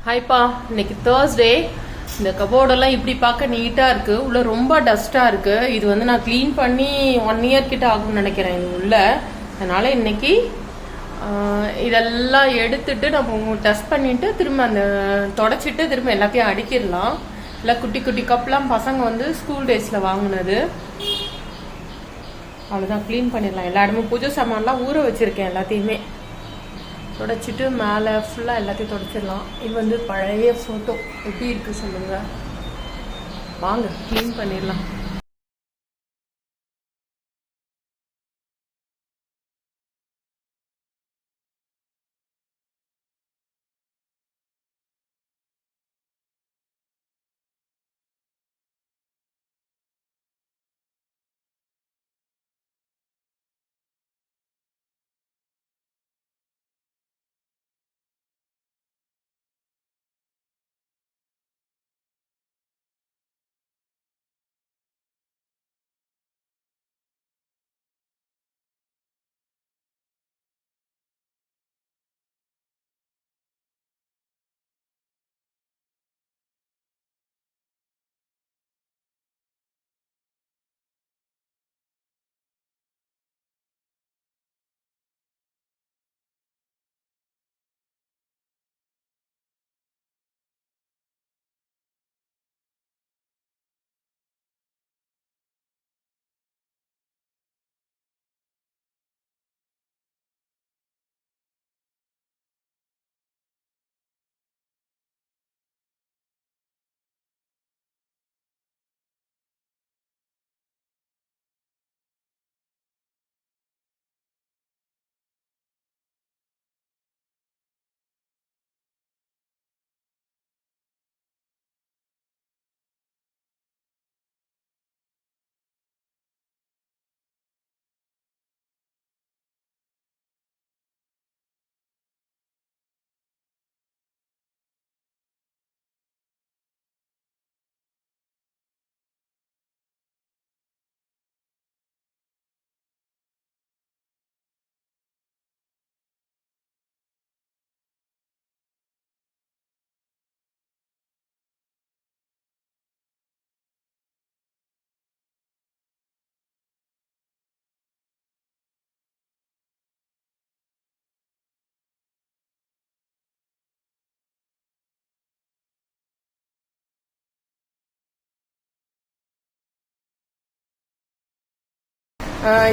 ஹாய்ப்பா, இன்னைக்கு தேர்ஸ்டே. இந்த கபோர்டெல்லாம் இப்படி பார்க்க நீட்டாக இருக்குது. உள்ள ரொம்ப டஸ்ட்டாக இருக்குது. இது வந்து நான் க்ளீன் பண்ணி 1 இயர் கிட்ட ஆகும்னு நினைக்கிறேன் இது உள்ள. அதனால் இன்னைக்கு இதெல்லாம் எடுத்துட்டு நம்ம டஸ்ட் பண்ணிவிட்டு திரும்ப அந்த தொடச்சிட்டு திரும்ப எல்லாத்தையும் அடிக்கிடலாம். இல்லை குட்டி குட்டி கப்லாம் பசங்க வந்து ஸ்கூல் டேஸில் வாங்கினது. அவ்வளோதான், க்ளீன் பண்ணிடலாம். எல்லா இடமும் புது சாமான்லாம் ஊற வச்சுருக்கேன். எல்லாத்தையுமே தொடச்சிட்டு மேலே ஃபுல்லாக எல்லாத்தையும் தொடச்சிடலாம். இது வந்து பழைய ஃபோட்டோ எப்படி இருக்குது சொல்லுங்கள். வாங்க க்ளீன் பண்ணிடலாம்.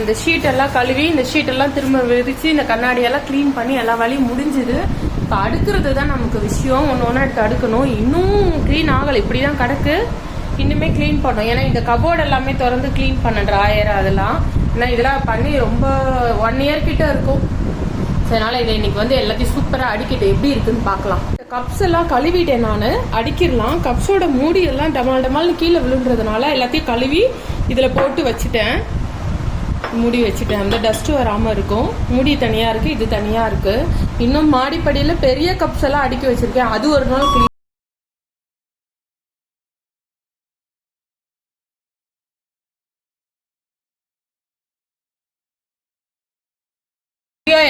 இந்த ஷீட்டெல்லாம் கழுவி இந்த ஷீட்டெல்லாம் திரும்ப விரிச்சு இந்த கண்ணாடியெல்லாம் க்ளீன் பண்ணி எல்லா வேலையும் முடிஞ்சுது. இப்போ அடுக்கிறது தான் நமக்கு விஷயம். ஒன்று ஒன்றா எடுத்து அடுக்கணும். இன்னும் க்ளீன் ஆகலை, இப்படி தான் கிடக்கு. இன்னுமே க்ளீன் பண்ணோம். ஏன்னா இந்த கபோர்டு எல்லாமே திறந்து க்ளீன் பண்ண ட்ராயர் அதெல்லாம். ஏன்னா இதெல்லாம் பண்ணி ரொம்ப 1 இயர் கிட்ட இருக்கும். அதனால இதை இன்னைக்கு வந்து எல்லாத்தையும் சூப்பராக அடிக்கிட்டு எப்படி இருக்குன்னு பார்க்கலாம். கப்ஸ் எல்லாம் கழுவிட்டேன் நான். அடிக்கிடலாம். கப்ஸோட மூடி எல்லாம் டமால் டமால்னு கீழே விழுன்றதுனால எல்லாத்தையும் கழுவி இதில் போட்டு வச்சுட்டேன். மூடி வச்சுட்டேன். அந்த டஸ்ட் வராமல் இருக்கும். மூடி தனியாக இருக்குது, இது தனியாக இருக்குது. இன்னும் மாடிப்படியில் பெரிய கப்ஸ் எல்லாம் அடுக்கி வச்சுருக்கேன். அது ஒரு நாள் க்ளீன்.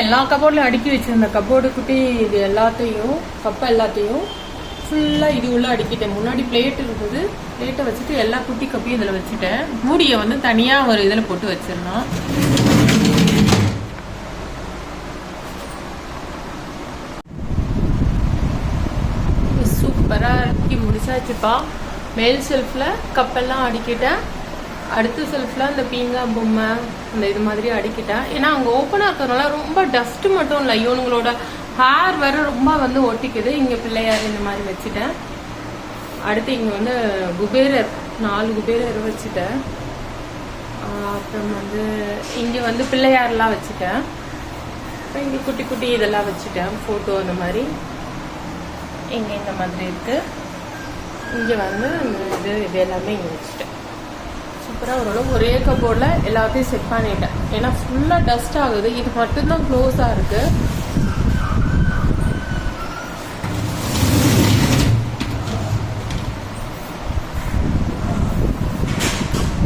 எல்லா கபோர்ட்லையும் அடுக்கி வச்சுருந்த கபோர்டு குட்டி இது எல்லாத்தையும் கப்பை எல்லாத்தையும் ஃபுல்லாக இது உள்ள அடிக்கிட்டேன். முன்னாடி பிளேட் இருந்தது. பிளேட்டை வச்சுட்டு எல்லா குட்டி கப்பையும் இதில் வச்சுட்டேன். மூடியை வந்து தனியாக ஒரு இதில் போட்டு வச்சிடலாம். சூப்பராக அடுக்கி முடிச்சாச்சுப்பா. மேல் செல்ஃபில் கப்பெல்லாம் அடிக்கிட்டேன். அடுத்த செல்ஃபில் இந்த பீங்கா பொம்மை இந்த இது மாதிரி அடிக்கிட்டேன். ஏன்னா அங்கே ஓப்பனாக இருக்கிறதுனால ரொம்ப டஸ்ட்டு மட்டும் இல்லை, இவனுங்களோட ஹேர் வேற ரொம்ப வந்து ஒட்டிக்குது. இங்கே பிள்ளையார் இந்த மாதிரி வச்சுட்டேன். அடுத்து இங்கே வந்து குபேரர் 4 குபேரர் வச்சுட்டேன். அப்புறம் வந்து இங்கே வந்து பிள்ளையாரெலாம் வச்சுட்டேன். இங்கே குட்டி குட்டி இதெல்லாம் வச்சுட்டேன், ஃபோட்டோ அந்த மாதிரி. இங்கே இந்த மாதிரி இருக்குது. இங்கே வந்து இது எல்லாமே இங்கே வச்சுட்டேன். சூப்பராக ஓரளவு ஒரே கபோர்டில் எல்லாத்தையும் செட் பண்ணிட்டேன். ஏன்னா ஃபுல்லாக டஸ்ட் ஆகுது. இது மட்டும்தான் க்ளோஸாக இருக்குது.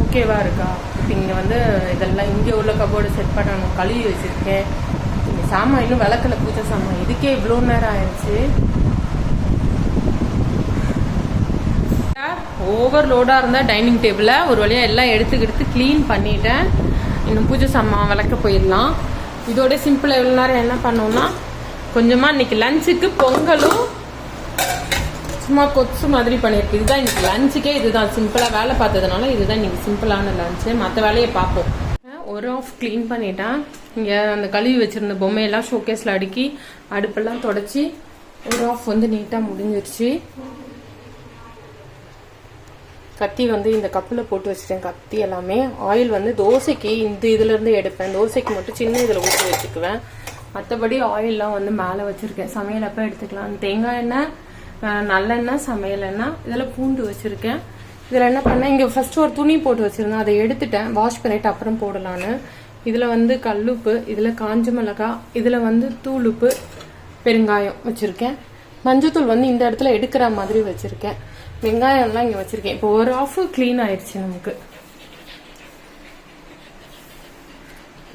ஓகேவா இருக்கா? இப்போ இங்கே வந்து இதெல்லாம் இங்கே உள்ள கபோர்டு செட் பண்ணணும். கழுவி வச்சுருக்கேன். இந்த சாமான் இன்னும் விளக்கல, பூஜை சாமான். இதுக்கே இவ்வளோ நேரம் ஆயிடுச்சு. ஓவர்லோடாக இருந்தால் டைனிங் டேபிளில் ஒரு வழியாக எல்லாம் எடுத்து க்ளீன் பண்ணிட்டேன். இன்னும் பூஜை சாமான் விளக்க போயிடலாம். இதோட சிம்பிளாக எவ்வளோ நேரம் என்ன பண்ணோம்னா, கொஞ்சமாக இன்னைக்கு லஞ்சுக்கு பொங்கலும் சும்மா கொத்து மாதிரி பண்ணியிருக்கு. இதுதான் இன்னைக்கு லஞ்சுக்கே. இதுதான் சிம்பிளாக வேலை பார்த்ததுனால இதுதான் இன்னைக்கு சிம்பிளான லஞ்சு. மற்ற வேலையை பார்ப்போம். ஒரு ஆஃப் க்ளீன் பண்ணிட்டேன். இங்கே அந்த கழுவி வச்சுருந்த பொம்மையெல்லாம் ஷோகேஸில் அடுக்கி அடுப்பெல்லாம் தொடச்சி ஒரு ஆஃப் வந்து நீட்டாக முடிஞ்சிருச்சு. கத்தி வந்து இந்த கப்பில் போட்டு வச்சுட்டேன். கத்தி எல்லாமே ஆயில் வந்து தோசைக்கு இந்த இதுலேருந்து எடுப்பேன். தோசைக்கு மட்டும் சின்ன இதில் ஊற்றி வச்சுக்குவேன். மற்றபடி ஆயிலெலாம் வந்து மேலே வச்சுருக்கேன். சமையல் அப்போ எடுத்துக்கலாம். தேங்காய் எண்ணெய், நல்லெண்ணெய், சமையல் எண்ணெய், இதில் பூண்டு வச்சுருக்கேன். இதில் என்ன பண்ணேன், இங்கே ஃபர்ஸ்ட் ஒரு துணி போட்டு வச்சுருந்தேன். அதை எடுத்துட்டேன், வாஷ் பண்ணிவிட்டு அப்புறம் போடலான்னு. இதில் வந்து கல்லுப்பு, இதில் காஞ்ச மிளகாய், இதில் வந்து தூளுப்பு, பெருங்காயம் வச்சுருக்கேன். மஞ்சத்தூள் வந்து இந்த இடத்துல எடுக்கிற மாதிரி வச்சுருக்கேன். வெங்காயம்லாம் இங்கே வச்சுருக்கேன். இப்போ ஒரு ஆஃப் க்ளீன் ஆயிடுச்சு. நமக்கு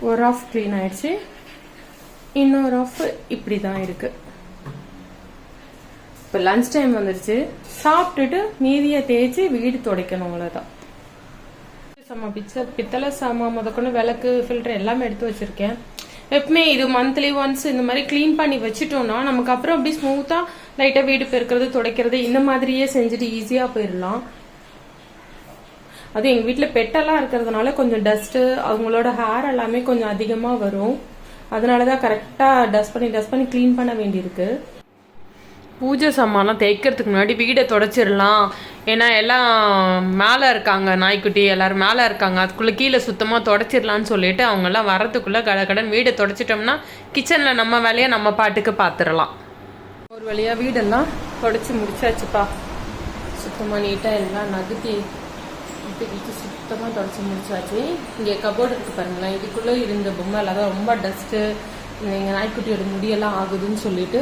ஒரு ஆஃப் க்ளீன் ஆயிடுச்சு. இன்னொரு ஆஃப் இப்படி தான் இருக்குது. இப்போ லஞ்ச் டைம் வந்துருச்சு. சாப்பிட்டுட்டு மீதியை தேய்ச்சி வீடு துடைக்கணும். அவ்வளோதான். பித்தளை சாமான் முதற்கொண்டு விளக்கு, ஃபில்டர் எல்லாமே எடுத்து வச்சுருக்கேன். எப்பவுமே இது மந்த்லி ஒன்ஸ் இந்த மாதிரி க்ளீன் பண்ணி வச்சுட்டோம்னா நமக்கு அப்புறம் அப்படி ஸ்மூத்தாக லைட்டாக வீடு பெருக்கிறது, துடைக்கிறது இந்த மாதிரியே செஞ்சுட்டு ஈஸியாக போயிடலாம். அது எங்கள் வீட்டில் பெட்டெல்லாம் இருக்கிறதுனால கொஞ்சம் டஸ்ட்டு, அவங்களோட ஹேர் எல்லாமே கொஞ்சம் அதிகமாக வரும். அதனால தான் கரெக்டாக டஸ்ட் பண்ணி க்ளீன் பண்ண வேண்டியிருக்கு. பூஜை சாமான்லாம் தேய்க்கிறதுக்கு முன்னாடி வீடை தொடச்சிடலாம். ஏன்னா எல்லாம் மேலே இருக்காங்க, நாய்க்குட்டி எல்லோரும் மேலே இருக்காங்க. அதுக்குள்ளே கீழே சுத்தமாக தொடச்சிடலான்னு சொல்லிட்டு அவங்கெல்லாம் வரத்துக்குள்ளே கடன் வீடை தொடச்சிட்டோம்னா கிச்சனில் நம்ம வேலையை நம்ம பாட்டுக்கு பார்த்துடலாம். ஒரு வழியாக வீடெல்லாம் தொடச்சி முடிச்சாச்சுப்பா. சுத்தமாக நீட்டாக எல்லாம் நகுத்தி சுத்தமாக தொடச்சி முடிச்சாச்சு. இங்கே கபோர்டு இருக்குது பாருங்களேன். இதுக்குள்ளே இருந்த பொம்மை எல்லாம் ரொம்ப டஸ்ட்டு, எங்கள் நாய்க்குட்டியோட முடியெல்லாம் ஆகுதுன்னு சொல்லிட்டு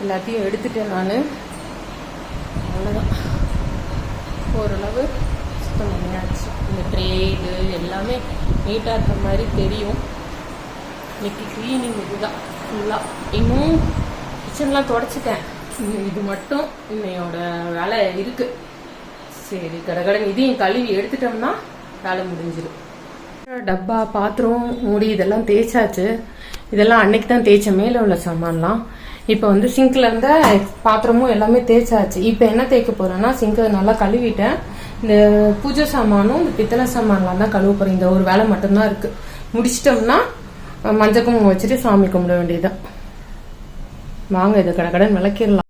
எல்லாத்தையும் எடுத்துட்டேன் நான். அவ்வளோதான், ஓரளவு சுத்தம் பண்ணியாச்சு. இந்த ட்ரே இது எல்லாமே நீட்டாக இருக்கிற மாதிரி தெரியும். இன்னைக்கு க்ளீனிங் இதுதான் ஃபுல்லாக. இன்னும் கிச்சன்லாம் தொடச்சிட்டேன். இது மட்டும் இன்னையோட வேலை இருக்குது. சரி, கடகடன் இதையும் கழுவி எடுத்துட்டோம்னா வேலை முடிஞ்சிடும். டப்பா, பாத்திரம், மூடி இதெல்லாம் தேய்ச்சாச்சு. இதெல்லாம் அன்னைக்கு தான் தேய்ச்ச மேலே உள்ள சாமான்லாம். இப்போ வந்து சிங்க்ல இருந்த பாத்திரமும் எல்லாமே தேய்ச்சாச்சு. இப்போ என்ன தேய்க்க போறேன்னா, சிங்கை நல்லா கழுவிட்டேன். இந்த பூஜை சாமானும் இந்த பித்தளை சாமான்லாம் தான் கழுவ போறேன். இந்த ஒரு வேலை மட்டும்தான் இருக்கு. முடிச்சிட்டோம்னா மஞ்சள் குங்குமம் வச்சுட்டு சாமி கும்பிட வேண்டியதுதான். வாங்க இது கடகடன் விளக்கிடலாம்.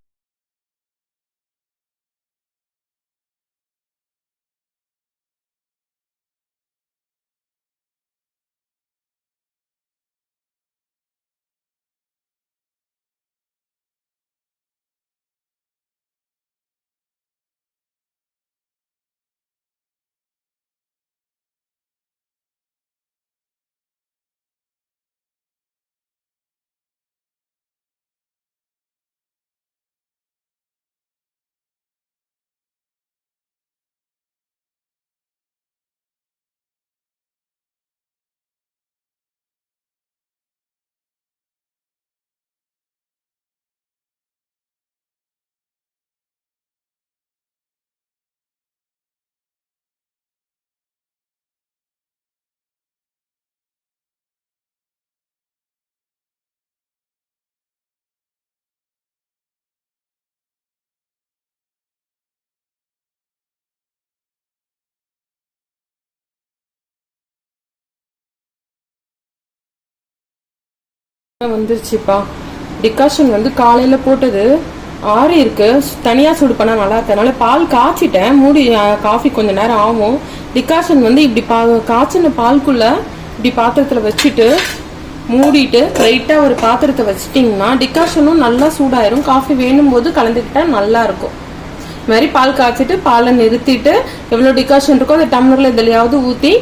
வந்துருச்சுப்பா. டிகாஷன் வந்து காலையில போட்டது ஆறி இருக்கு. தனியா சூடு பண்ணா நல்லா இருக்கு. அதனால பால் காய்ச்சிட்டேன். மூடி காஃபி கொஞ்ச நேரம் ஆகும். டிகாஷன் வந்து இப்படி காய்ச்சின பால்குள்ள இப்படி பாத்திரத்தில் வச்சுட்டு மூடிட்டு லைட்டாக ஒரு பாத்திரத்தை வச்சிட்டிங்கன்னா டிகாஷனும் நல்லா சூடாயிரும். காஃபி வேணும் போது கலந்துக்கிட்டா நல்லா இருக்கும். இது மாதிரி பால் காய்ச்சிட்டு பாலை நிறுத்திட்டு எவ்வளோ டிகாஷன் இருக்கோ அந்த டம்ளரில் எதுலையாவது ஊற்றி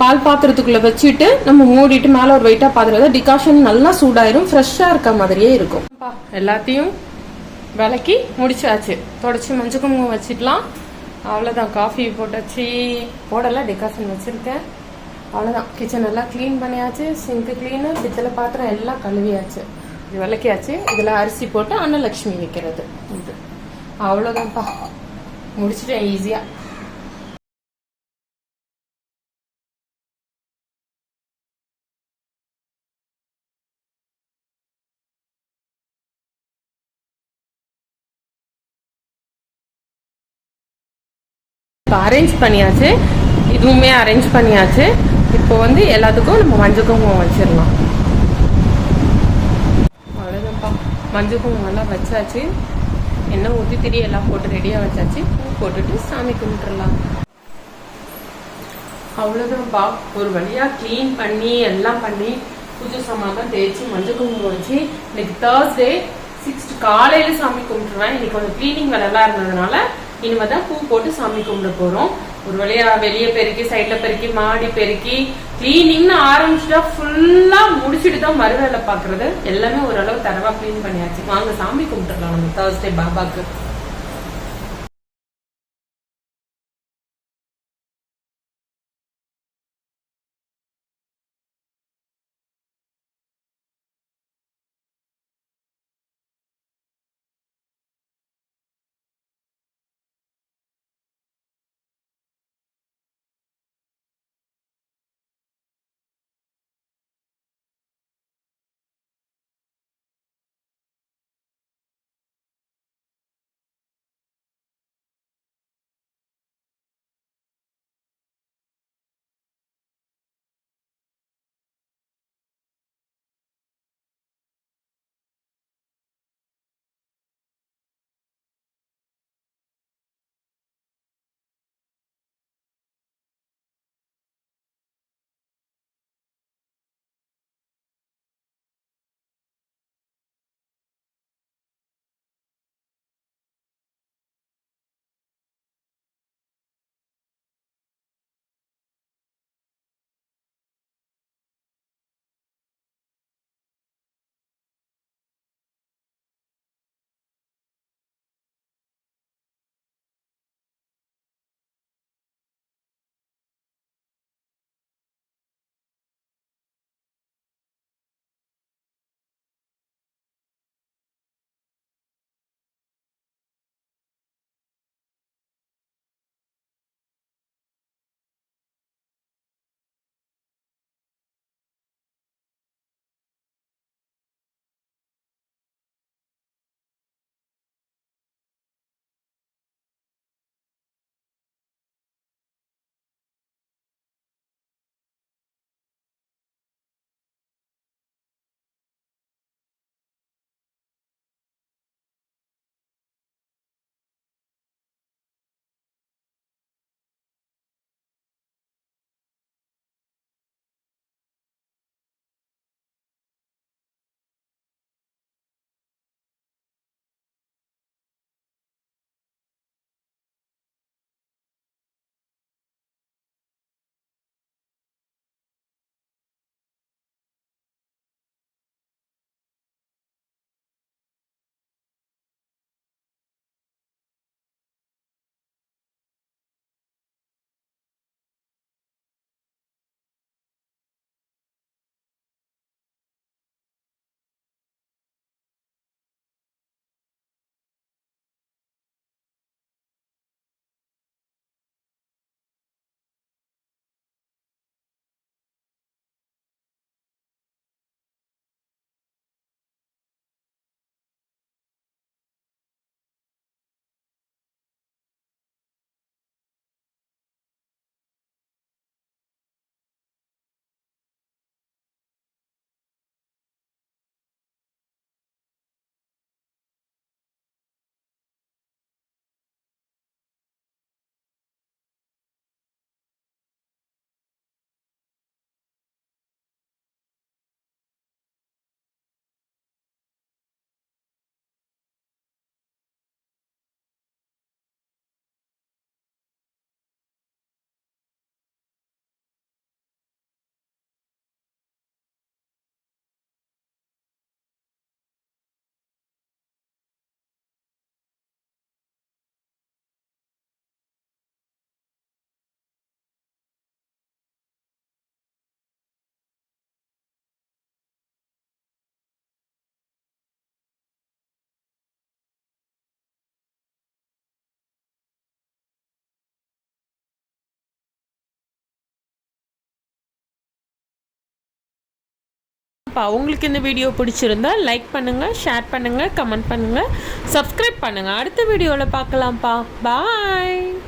பால் பாத்திரத்துக்குள்ள வச்சுட்டு நம்ம மூடிட்டு மேலே ஒரு வெயிட்டாக பாத்திரம் டிகாஷன் நல்லா சூடாயிரும். ஃப்ரெஷ்ஷாக இருக்க மாதிரியே இருக்கும். எல்லாத்தையும் விளக்கி முடிச்சாச்சு. தொடச்சி மஞ்சள் குங்குமம் வச்சிடலாம். அவ்வளோதான். காஃபி போட்டாச்சு. போடலாம், டிகாஷன் வச்சுருக்கேன். அவ்வளோதான். கிச்சன் எல்லாம் க்ளீன் பண்ணியாச்சு. சிங்க்கு க்ளீனு, பித்தளை பாத்திரம் எல்லாம் கழுவியாச்சு. இது விளக்கியாச்சு. இதில் அரிசி போட்டு அன்னலக்ஷ்மி வைக்கிறது. இது அவ்வளோதான்ப்பா, முடிச்சிட்டேன் ஈஸியாக. இப்போ அரேஞ்ச் பண்ணியாச்சு. இதுவுமே அரேஞ்ச் பண்ணியாச்சு. இப்போ வந்து எல்லாத்துக்கும் நம்ம மஞ்சள் குங்குமம் வச்சிடலாம். அவ்வளோதான்ப்பா, மஞ்சள் குங்குமம் எல்லாம் வச்சாச்சு. எண்ணெய் ஊற்றி திரி எல்லாம் போட்டு ரெடியாக வச்சாச்சு. பூ போட்டுட்டு சாமி கும்பிட்டுடலாம். அவ்வளோதான்ப்பா, ஒரு வழியாக க்ளீன் பண்ணி எல்லாம் பண்ணி பூஜை சாமான் தேய்ச்சி மஞ்சள் குங்குமம் வச்சு இன்னைக்கு Thursday 6 காலையில் சாமி கும்பிட்டுருவேன். இன்னைக்கு கொஞ்சம் க்ளீனிங் வேலைலாம் இருந்ததுனால இனிமேல் தான் பூ போட்டு சாமி கும்பிட போகிறோம். ஒரு வழியா வெளியே பெருக்கி, சைடில் பெருக்கி, மாடி பெருக்கி, கிளீனிங்னு ஆரம்பிச்சுட்டா ஃபுல்லாக முடிச்சுட்டு தான் மறுவேலை பார்க்குறது. எல்லாமே ஓரளவு தரவாக க்ளீன் பண்ணியாச்சு. வாங்க சாமி கும்பிட்டுடலாம் நம்ம Thursday பாபாக்கு. உங்களுக்கு இந்த வீடியோ பிடிச்சிருந்தா லைக் பண்ணுங்கள், ஷேர் பண்ணுங்கள், கமெண்ட் பண்ணுங்கள், சப்ஸ்கிரைப் பண்ணுங்கள். அடுத்த வீடியோவில் பார்க்கலாம்ப்பா. பாய்.